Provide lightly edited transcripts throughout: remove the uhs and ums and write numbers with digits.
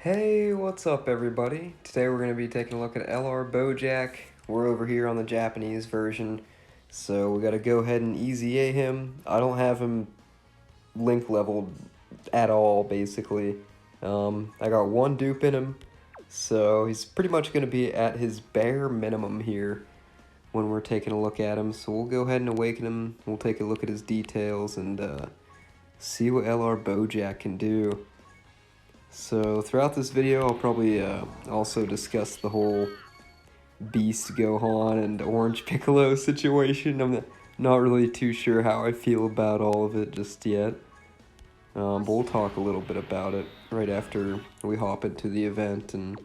Hey, what's up everybody? Today we're going to be taking a look at LR Boujack. We're over here on the Japanese version, so we got to go ahead and EZA him. I don't have him link leveled at all, basically. I got one dupe in him, so he's pretty much going to be at his bare minimum here when we're taking a look at him. So we'll go ahead and awaken him, we'll take a look at his details, and see what LR Boujack can do. So throughout this video, I'll probably also discuss the whole Beast Gohan and Orange Piccolo situation. I'm not really too sure how I feel about all of it just yet. But we'll talk a little bit about it right after we hop into the event and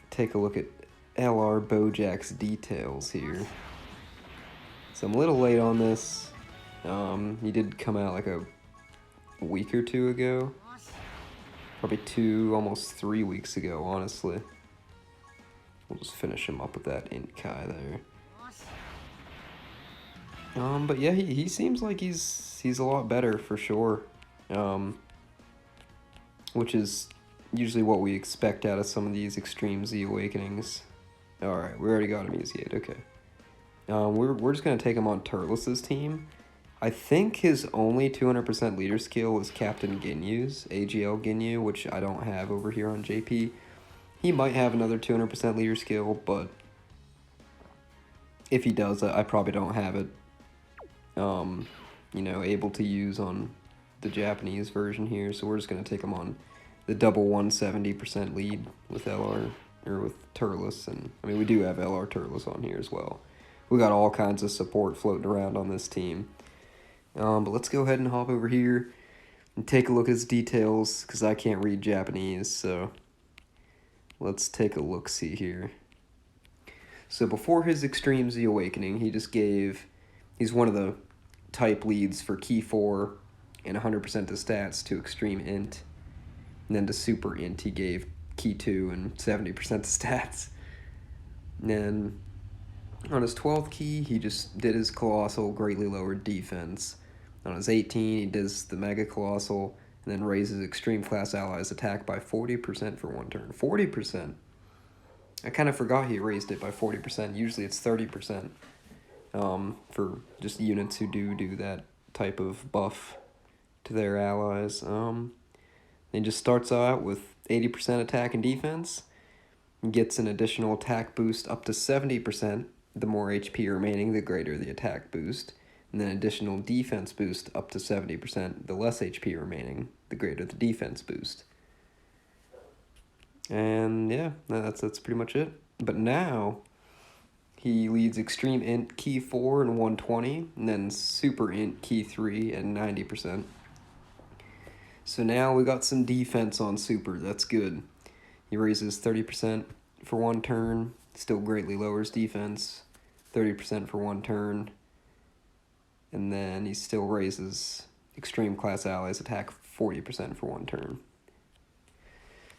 take a look at LR Boujack's details here. So I'm a little late on this. He did come out like a week or two ago. Probably 2, almost 3 weeks ago, honestly. We'll just finish him up with that Int Kai there. But yeah, he seems like he's a lot better for sure. Which is usually what we expect out of some of these Extreme Z Awakenings. Alright, we already got him EZA'd, okay. We're just gonna take him on Turtles's team. I think his only 200% leader skill is Captain Ginyu's, AGL Ginyu, which I don't have over here on JP. He might have another 200% leader skill, but if he does, I probably don't have it, you know, able to use on the Japanese version here. So we're just going to take him on the double 170% lead with LR, or with Turles. And I mean, we do have LR Turles on here as well. We got all kinds of support floating around on this team. But let's go ahead and hop over here and take a look at his details, because I can't read Japanese, so let's take a look-see here. So before his Extreme Z Awakening, he's one of the type leads for Key 4 and 100% to stats to Extreme Int. And then to Super Int, he gave Key 2 and 70% to stats. And then on his 12th key, he just did his Colossal, greatly lowered defense. On his 18, he does the Mega Colossal, and then raises Extreme Class Allies attack by 40% for one turn. 40%? I kind of forgot he raised it by 40%. Usually it's 30% for just units who do that type of buff to their allies. He just starts out with 80% attack and defense, gets an additional attack boost up to 70%. The more HP remaining, the greater the attack boost. And then additional defense boost up to 70%. The less HP remaining, the greater the defense boost. And yeah, that's pretty much it. But now, he leads Extreme Int Key 4 and 120, and then Super Int Key 3 and 90%. So now we got some defense on Super, that's good. He raises 30% for one turn, still greatly lowers defense, 30% for one turn, and then he still raises Extreme Class Allies attack 40% for one turn.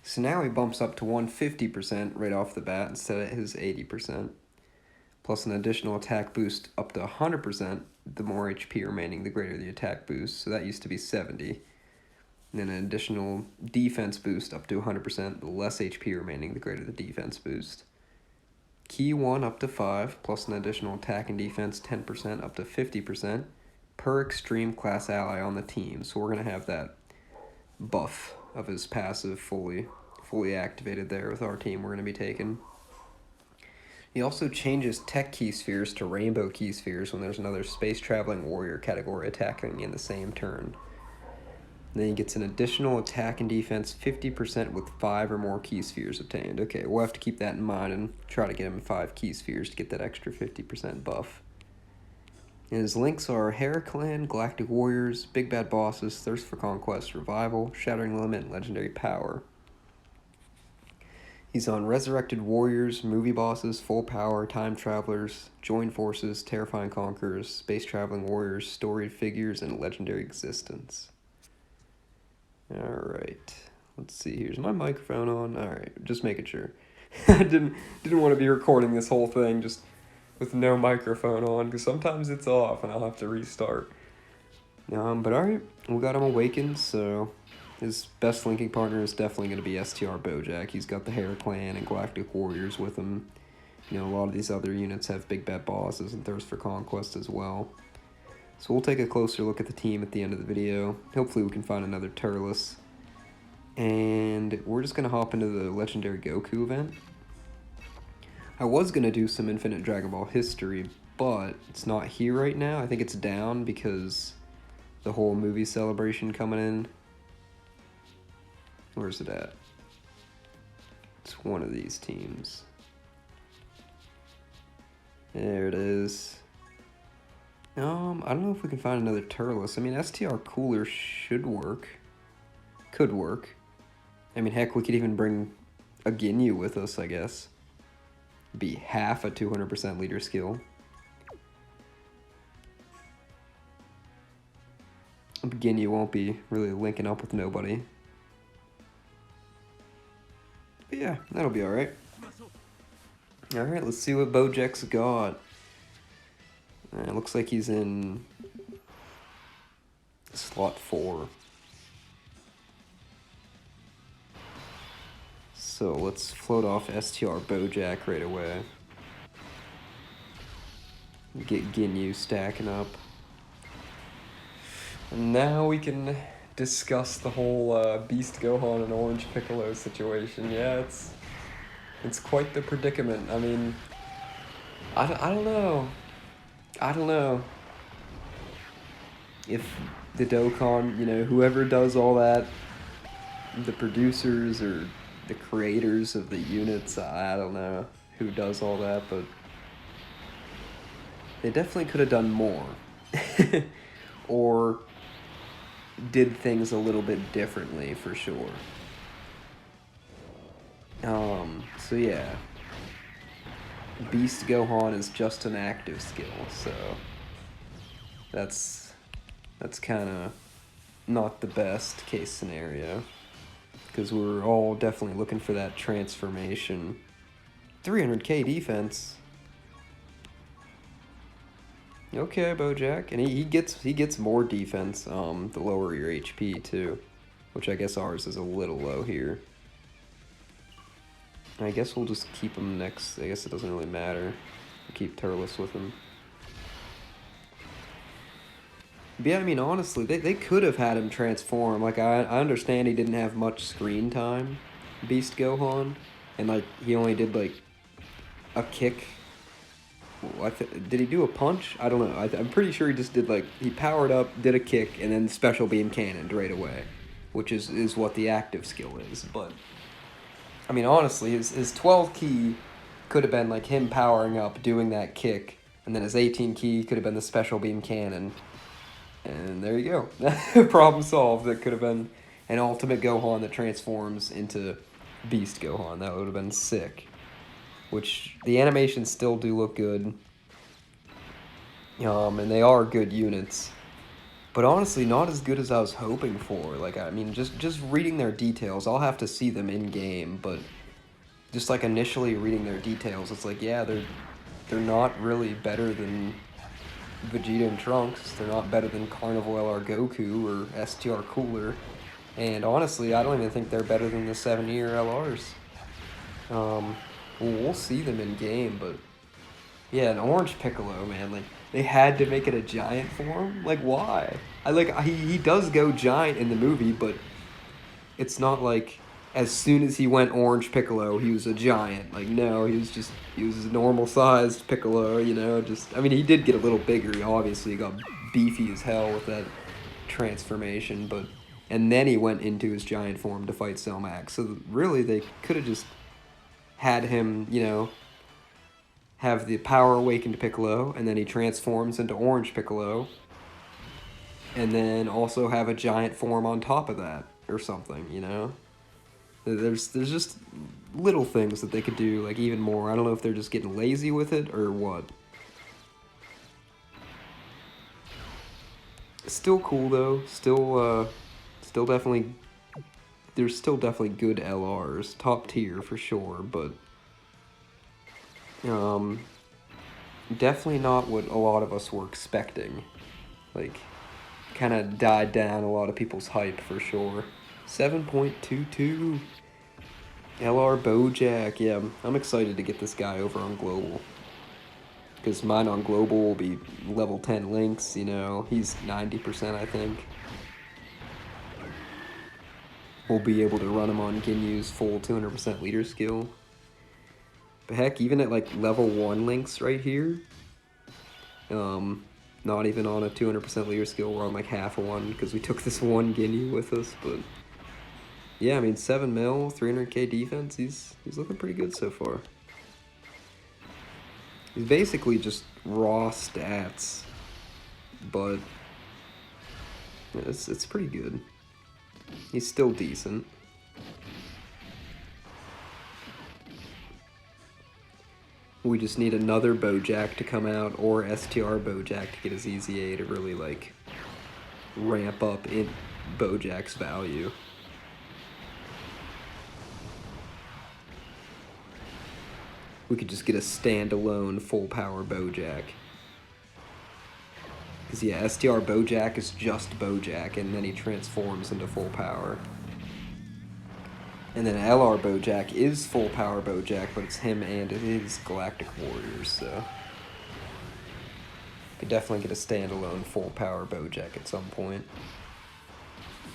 So now he bumps up to 150% right off the bat instead of his 80%, plus an additional attack boost up to 100%. The more HP remaining, the greater the attack boost, so that used to be 70. And then an additional defense boost up to 100%, the less HP remaining, the greater the defense boost. Key 1 up to 5, plus an additional attack and defense 10% up to 50% per Extreme Class Ally on the team. So we're going to have that buff of his passive fully activated there with our team we're going to be taking. He also changes Tech Key Spheres to Rainbow Key Spheres when there's another Space Traveling Warrior category attacking in the same turn. Then he gets an additional attack and defense 50% with 5 or more key spheres obtained. Okay, we'll have to keep that in mind and try to get him 5 key spheres to get that extra 50% buff. And his links are Heraclan, Galactic Warriors, Big Bad Bosses, Thirst for Conquest, Revival, Shattering Limit, and Legendary Power. He's on Resurrected Warriors, Movie Bosses, Full Power, Time Travelers, Joined Forces, Terrifying Conquerors, Space Traveling Warriors, Storied Figures, and Legendary Existence. Alright, let's see, here's my microphone on. Alright, just making sure. I didn't want to be recording this whole thing just with no microphone on, because sometimes it's off and I'll have to restart. But alright, we got him awakened, so His best linking partner is definitely going to be STR Bojack. He's got the Hair Clan and Galactic Warriors with him. You know, a lot of these other units have Big Bad Bosses and Thirst for Conquest as well. So we'll take a closer look at the team at the end of the video. Hopefully we can find another Turles. And we're just going to hop into the Legendary Goku event. I was going to do some Infinite Dragon Ball history, but it's not here right now. I think it's down because the whole movie celebration coming in. Where's it at? It's one of these teams. There it is. I don't know if we can find another Turles. I mean, STR Cooler should work. Could work. I mean, heck, we could even bring a Ginyu with us, I guess. Be half a 200% leader skill. Ginyu won't be really linking up with nobody. But yeah, that'll be alright. Alright, let's see what Bojack's got. It looks like he's in slot 4. So let's float off STR Bojack right away. Get Ginyu stacking up. And now we can discuss the whole Beast Gohan and Orange Piccolo situation. Yeah, it's quite the predicament. I mean, I don't know. I don't know if the Dokkan, you know, whoever does all that, the producers or the creators of the units, I don't know who does all that, but they definitely could have done more. Or did things a little bit differently, for sure. So yeah. Beast Gohan is just an active skill, so that's kind of not the best case scenario, because we're all definitely looking for that transformation. 300k defense. Okay, Bojack, and he gets more defense the lower your HP too, which I guess ours is a little low here. I guess we'll just keep him next. I guess it doesn't really matter. We'll keep Turles with him. But yeah, I mean, honestly, they could have had him transform. Like, I understand he didn't have much screen time, Beast Gohan. And, like, he only did, like, a kick. Did he do a punch? I don't know. I'm pretty sure he just did, like, he powered up, did a kick, and then special beam cannoned right away. Which is what the active skill is, but I mean, honestly, his 12 key could have been like him powering up, doing that kick, and then his 18 key could have been the special beam cannon. And there you go. Problem solved. That could have been an Ultimate Gohan that transforms into Beast Gohan. That would have been sick. Which, the animations still do look good. And they are good units. But honestly, not as good as I was hoping for. Like, I mean, just reading their details, I'll have to see them in-game, but just, like, initially reading their details, it's like, yeah, they're not really better than Vegeta and Trunks. They're not better than Carnival LR Goku or STR Cooler. And honestly, I don't even think they're better than the 7-year LRs. We'll see them in-game, but yeah, an Orange Piccolo, man, like, they had to make it a giant form? Like, why? He does go giant in the movie, but it's not like as soon as he went Orange Piccolo, he was a giant. Like, no, he was a normal-sized Piccolo, you know, I mean, he did get a little bigger. He obviously got beefy as hell with that transformation, and then he went into his giant form to fight Cell Max. So, really, they could have just had him, you know, have the power awakened Piccolo, and then he transforms into Orange Piccolo, and then also have a giant form on top of that, or something, you know? There's just little things that they could do, like, even more. I don't know if they're just getting lazy with it, or what. Still cool, though. Still definitely... There's still definitely good LRs. Top tier, for sure, but... definitely not what a lot of us were expecting. Like, kind of died down a lot of people's hype, for sure. 7.22. LR Boujack. Yeah, I'm excited to get this guy over on Global. Because mine on Global will be level 10 links, you know. He's 90%, I think. We'll be able to run him on Ginyu's full 200% leader skill. But heck, even at like level 1 links right here, not even on a 200% leader skill, we're on like half a one because we took this one Ginyu with us. But yeah, I mean 7 mil, 300k defense, he's looking pretty good so far. He's basically just raw stats, but it's pretty good. He's still decent. We just need another Bojack to come out, or STR Bojack to get his EZA to really, like, ramp up in Bojack's value. We could just get a standalone full power Bojack. Because, yeah, STR Bojack is just Bojack, and then he transforms into full power. And then LR Boujack is full power Bojack, but it's him and it is Galactic Warriors, so could definitely get a standalone full power Bojack at some point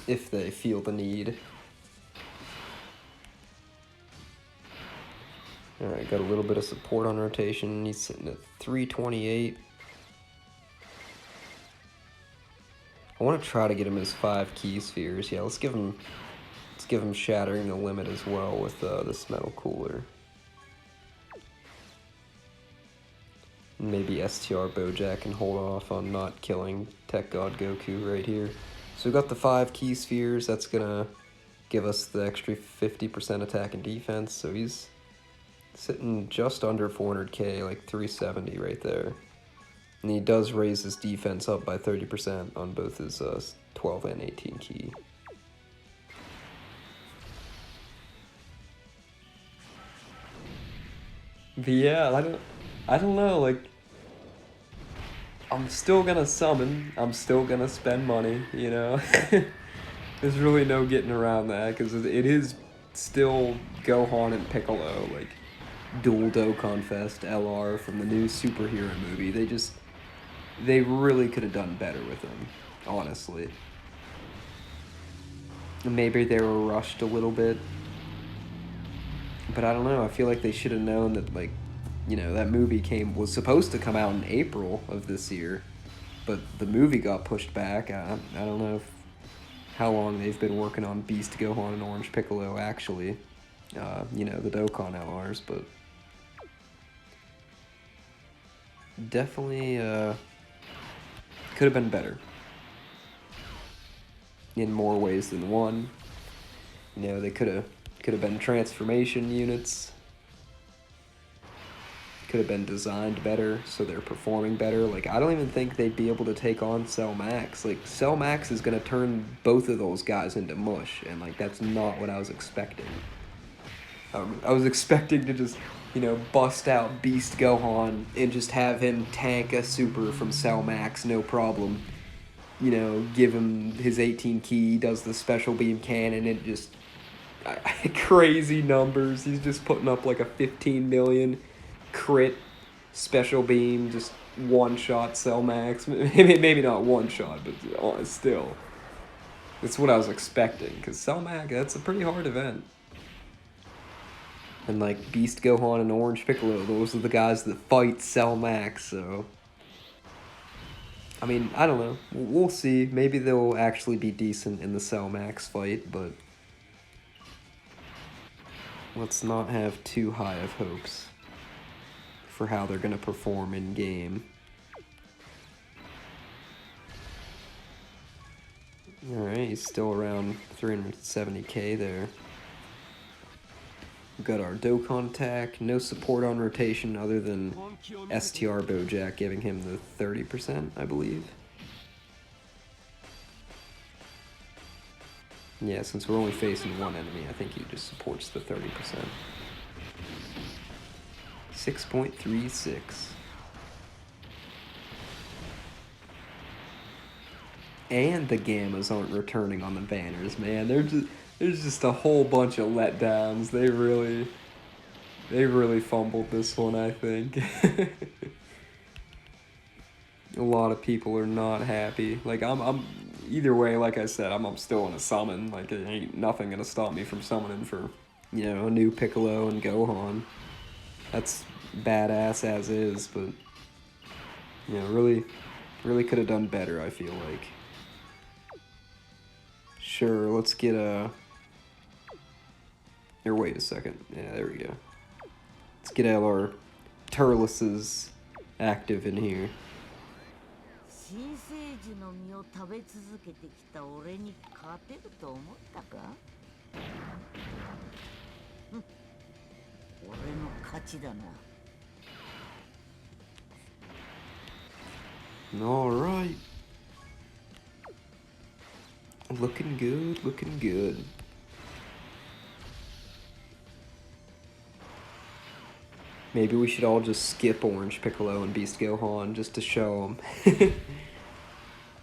if they feel the need. Alright, got a little bit of support on rotation. He's sitting at 328. I want to try to get him his 5 key spheres. Yeah, let's give him Shattering the Limit as well with this Metal Cooler. Maybe STR Bojack can hold off on not killing Tech God Goku right here. So we got the 5 key spheres. That's gonna give us the extra 50% attack and defense. So he's sitting just under 400k, like 370 right there. And he does raise his defense up by 30% on both his 12 and 18 key. But yeah, I don't know, like, I'm still gonna summon, I'm still gonna spend money, you know? There's really no getting around that, because it is still Gohan and Piccolo, like, dual Dokkan Fest LR from the new superhero movie. They really could have done better with them, honestly. Maybe they were rushed a little bit. But I don't know, I feel like they should have known that, like, you know, that movie was supposed to come out in April of this year, but the movie got pushed back. I don't know how long they've been working on Beast Gohan and Orange Piccolo, actually. You know, the Dokkan LRs, but definitely could have been better in more ways than one. You know, they could have been transformation units. Could have been designed better so they're performing better. Like, I don't even think they'd be able to take on Cell Max. Like, Cell Max is going to turn both of those guys into mush, and, like, that's not what I was expecting. I was expecting to just, you know, bust out Beast Gohan and just have him tank a super from Cell Max, no problem. You know, give him his 18 key, does the special beam cannon, and just crazy numbers. He's just putting up like a 15 million crit special beam, just one-shot Cell Max. Maybe not one-shot, but still. That's what I was expecting, because Cell Max, that's a pretty hard event. And like Beast Gohan and Orange Piccolo, those are the guys that fight Cell Max, so I mean, I don't know. We'll see. Maybe they'll actually be decent in the Cell Max fight, but let's not have too high of hopes for how they're going to perform in-game. Alright, he's still around 370k there. We've got our Dokkan attack, no support on rotation other than STR Bojack giving him the 30%, I believe. Yeah, since we're only facing one enemy, I think he just supports the 30%. 6.36. And the Gammas aren't returning on the banners, man. There's just a whole bunch of letdowns. They really fumbled this one, I think. A lot of people are not happy. Like I'm either way, like I said, I'm still gonna summon. Like it ain't nothing gonna stop me from summoning for, a new Piccolo and Gohan. That's badass as is, but really could have done better, I feel like. Sure, let's get a or wait a second. Yeah, there we go. Let's get LR Turles's active in here. 新生児の実を食べ続けてきた俺に勝てると思ったか？俺の勝ちだな。All right. Looking good, looking good. Maybe we should all just skip Orange Piccolo and Beast Gohan just to show them.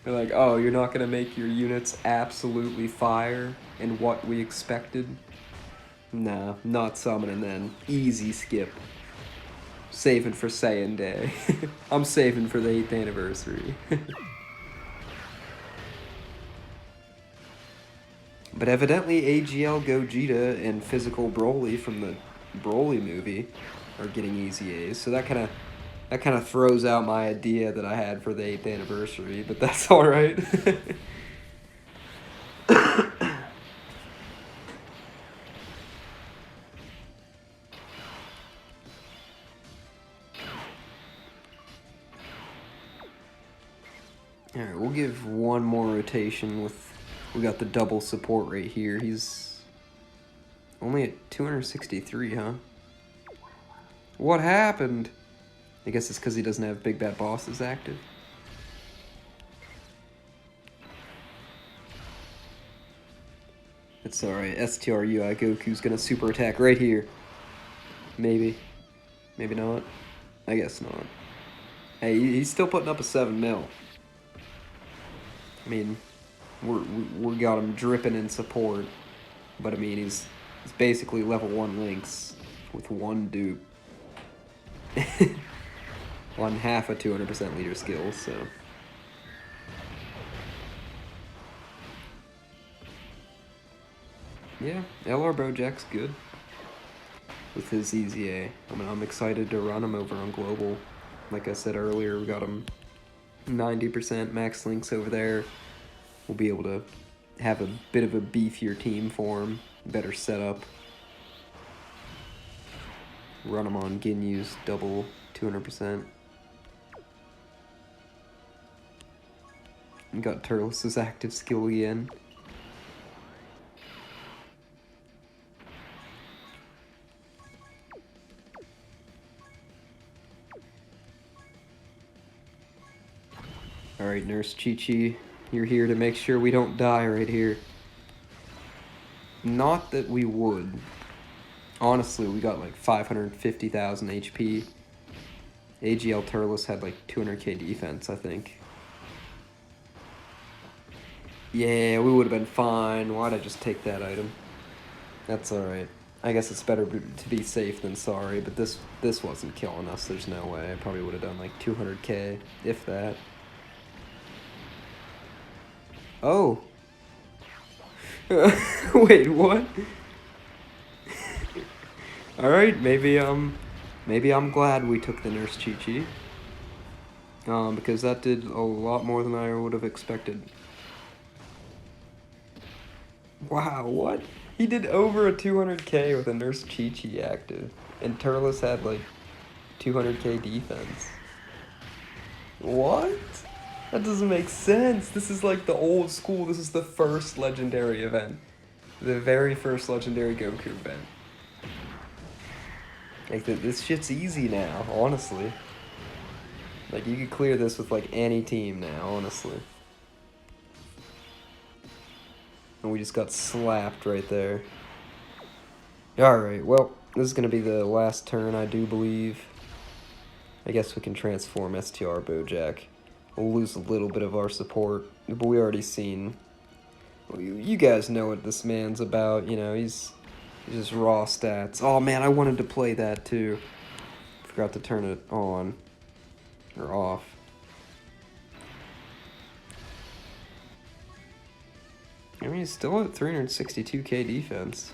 They're like, oh, you're not gonna make your units absolutely fire and what we expected? Nah, not summoning then. Easy skip. Saving for Saiyan Day. I'm saving for the 8th anniversary. But evidently AGL Gogeta and Physical Broly from the Broly movie are getting EZAs, so that kind of throws out my idea that I had for the 8th anniversary, but that's all right. All right, we'll give one more rotation with. We got the double support right here. He's only at 263, huh? What happened? I guess it's because he doesn't have Big Bad Bosses active. It's alright. STRUI Goku's gonna super attack right here. Maybe. Maybe not. I guess not. Hey, he's still putting up a 7 mil. I mean, we got him dripping in support. But I mean, he's basically level 1 Lynx with 1 dupe. On half a 200% leader skill, so. Yeah, LR Bojack's good with his EZA. I mean, I'm excited to run him over on Global. Like I said earlier, we got him 90% max links over there. We'll be able to have a bit of a beefier team for him, better setup. Run him on Ginyu's double 200%. We got Turles' active skill again. Alright, Nurse Chi-Chi, you're here to make sure we don't die right here. Not that we would. Honestly, we got like 550,000 HP. AGL Turles had like 200k defense, I think. Yeah, we would have been fine. Why'd I just take that item? That's alright. I guess it's better to be safe than sorry, but this wasn't killing us. There's no way. I probably would have done like 200k, if that. Oh. Wait, what? Alright, maybe I'm glad we took the Nurse Chi-Chi. Because that did a lot more than I would have expected. Wow, what? He did over a 200k with a Nurse Chi-Chi active. And Turles had like 200k defense. What? That doesn't make sense. This is like the old school. This is the first legendary event. The very first legendary Goku event. Like, this shit's easy now, honestly. Like, you could clear this with, like, any team now, honestly. And we just got slapped right there. Alright, well, this is going to be the last turn, I do believe. I guess we can transform STR Bojack. We'll lose a little bit of our support, but we already seen Well, you guys know what this man's about, you know, he's just raw stats. Oh man, I wanted to play that too. Forgot to turn it on. Or off. I mean, he's still at 362k defense.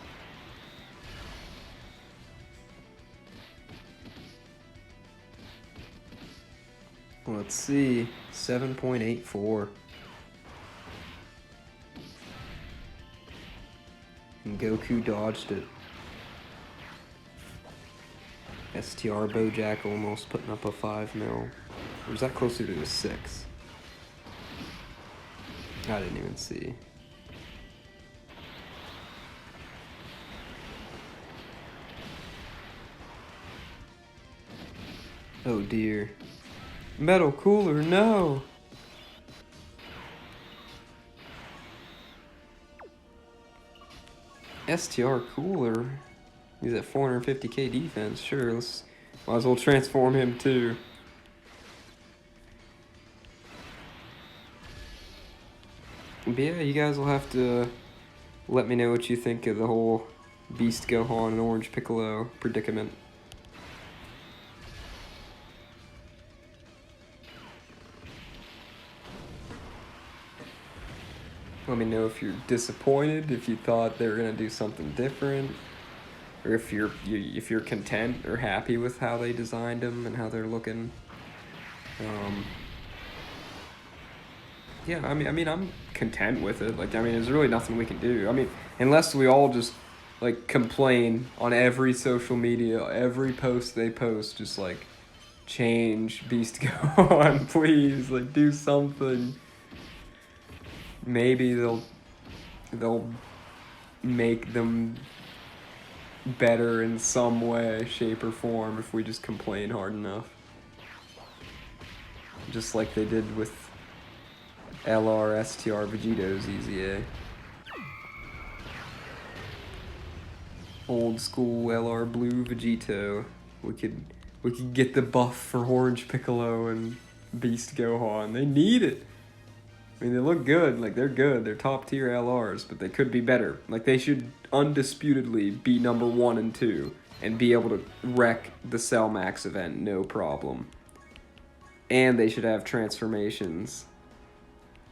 Let's see, 7.84. And Goku dodged it. STR Bojack almost putting up a 5 mil. Or was that closer to a 6? I didn't even see. Oh dear. Metal Cooler, no! STR Cooler. He's at 450k defense. Sure, let's might as well transform him too. But yeah, you guys will have to let me know what you think of the whole Beast Gohan and Orange Piccolo predicament. Let me know if you're disappointed, if you thought they were gonna do something different, or if you're content or happy with how they designed them and how they're looking. Yeah, I mean, I'm content with it. Like, I mean, there's really nothing we can do. I mean, unless we all just like complain on every social media, every post they post, just like change Beast Gohan, please, like do something. Maybe they'll make them better in some way, shape, or form if we just complain hard enough. Just like they did with LR STR Vegito's EZA. Old school LR Blue Vegito. We could get the buff for Orange Piccolo and Beast Gohan. They need it. I mean, they look good. Like, they're good. They're top tier LRs, but they could be better. Like, they should undisputedly be number 1 and 2 and be able to wreck the Cell Max event, no problem. And they should have transformations.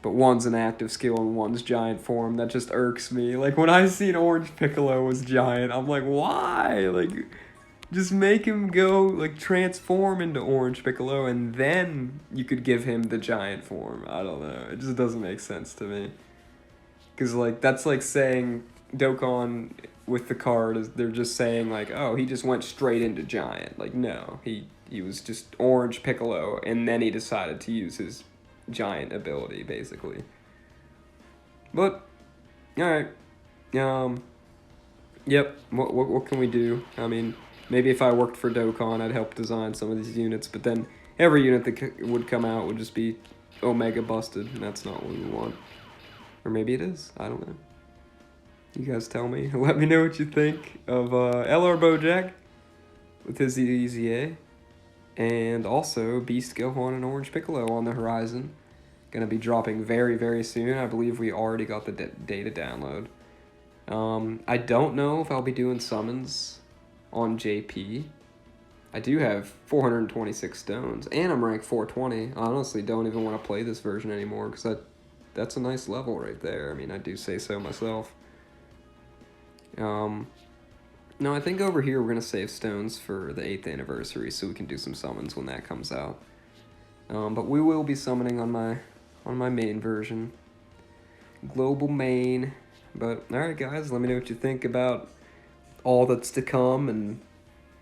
But one's an active skill and one's giant form. That just irks me. Like, when I seen Orange Piccolo was giant, I'm like, why? Like, just make him go, like, transform into Orange Piccolo, and then you could give him the giant form. I don't know. It just doesn't make sense to me. Because, like, that's like saying Dokkan with the card, they're just saying, like, oh, he just went straight into giant. Like, no. He was just Orange Piccolo, and then he decided to use his giant ability, basically. But, alright. Yep, what can we do? I mean, maybe if I worked for Dokkan, I'd help design some of these units, but then every unit that would come out would just be Omega busted, and that's not what we want. Or maybe it is, I don't know. You guys tell me. Let me know what you think of LR Bojack with his EZA. And also Beast Gohan and Orange Piccolo on the horizon. Gonna be dropping very, very soon. I believe we already got the data download. I don't know if I'll be doing summons on JP. I do have 426 stones, and I'm ranked 420. I honestly don't even want to play this version anymore, because that's a nice level right there. I mean, I do say so myself. No, I think over here we're going to save stones for the 8th anniversary, so we can do some summons when that comes out. But we will be summoning on my main version. Global main. But, alright guys, let me know what you think about all that's to come, and,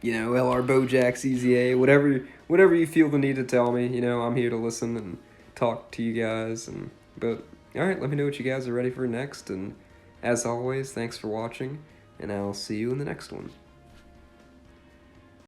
you know, LR Bojack's EZA, whatever you feel the need to tell me. You know, I'm here to listen and talk to you guys. But, alright, let me know what you guys are ready for next, and as always, thanks for watching, and I'll see you in the next one.